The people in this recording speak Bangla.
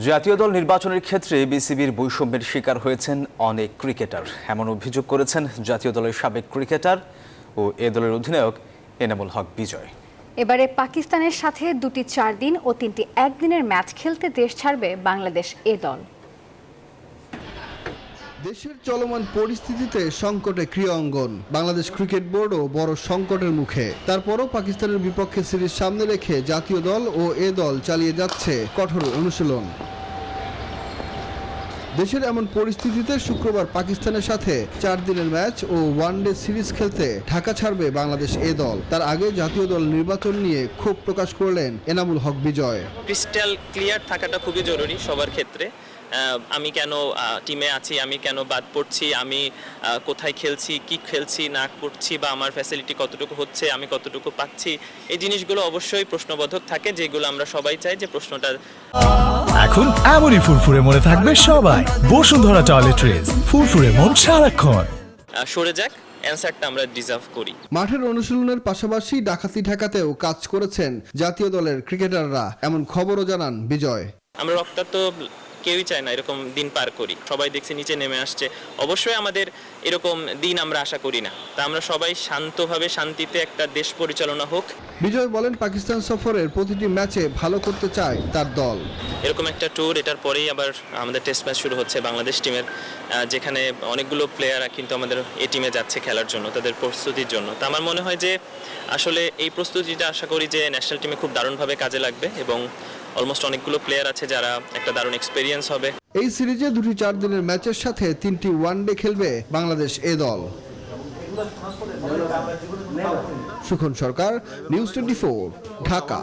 জাতীয় দল নির্বাচনের ক্ষেত্রে বিসিবির বৈষম্যের শিকার হয়েছেন অনেক ক্রিকেটার। এমন অভিযোগ করেছেন জাতীয় দলের সাবেক ক্রিকেটার ও এ দলের অধিনায়ক এনামুল হক বিজয়। এবারে পাকিস্তানের সাথে 2টি 4 দিন ও 3টি একদিনের ম্যাচ খেলতে দেশ ছাড়বে বাংলাদেশ এ দল। দেশের চলমান পরিস্থিতিতে সংকটে ক্রীড়া অঙ্গন। বাংলাদেশ ক্রিকেট বোর্ডও বড় সংকটের মুখে। তারপরও পাকিস্তানের বিপক্ষে সিরিজ সামনে রেখে জাতীয় দল ও এ দল চালিয়ে যাচ্ছে কঠোর অনুশীলন। দেশের এমন পরিস্থিতিতে শুক্রবার পাকিস্তানের সাথে 4 দিনের ম্যাচ ও ওয়ানডে সিরিজ খেলতে ঢাকা ছাড়বে বাংলাদেশ এ দল। তার আগে জাতীয় দল নির্বাচন নিয়ে ক্ষোভ প্রকাশ করলেন এনামুল হক বিজয়। ক্রিস্টাল ক্লিয়ার থাকাটা খুবই জরুরি সবার ক্ষেত্রে। আমি কেন টিমে আছি, আমি কেন বাদ পড়ছি, আমি কোথায় খেলছি, কি খেলছি না করছি, বা আমার ফ্যাসিলিটি কতটুকু হচ্ছে, আমি কতটুকু পাচ্ছি, এই জিনিসগুলো অবশ্যই প্রশ্নবোধক থাকে, যেগুলো আমরা সবাই চাই যে প্রশ্নটা। এখন এমনই ফুরফুরে মনে থাকবে সবাই। বসুন্ধরা টয়লেট্রিজ, ফুরফুরে মন সারাক্ষণ। সরে যাক, অ্যানসারটা আমরা ডিজার্ভ করি। মাঠের অনুশীলনের পাশাপাশি ডাকাতি ঠেকাতেও কাজ করেছেন জাতীয় দলের ক্রিকেটাররা, এমন খবরও জানান বিজয়। আমরা রক্তাক্ত কেউই চায় না এরকম দিন পার করি। সবাই দেখছি নিচে নেমে আসছে, অবশ্যই আমাদের এরকম দিন আমরা আশা করি না। তা আমরা সবাই শান্তভাবে শান্তিতে একটা দেশ পরিচালনা হোক। বিজয় বলেন, পাকিস্তান সফরের প্রতিটি ম্যাচে ভালো করতে চায় তার দল। এরকম একটা ট্যুর, এটার পরেই আবার আমাদের টেস্ট ম্যাচ শুরু হচ্ছে বাংলাদেশ টিমের, যেখানে অনেকগুলো প্লেয়ার কিন্তু আমাদের এই টিমে যাচ্ছে খেলার জন্য, তাদের প্রস্তুতির জন্য। তা আমার মনে হয় যে আসলে এই প্রস্তুতিটা আশা করি যে ন্যাশনাল টিমে খুব দারুণভাবে কাজে লাগবে, এবং অলমোস্ট অনেকগুলো প্লেয়ার আছে যারা একটা দারুণ এক্সপেরিয়েন্স হবে। এই সিরিজে 2টি 4 দিনের ম্যাচের সাথে 3টি ওয়ানডে খেলবে বাংলাদেশ এ দল। সুখন সরকার, নিউজ 24, ঢাকা।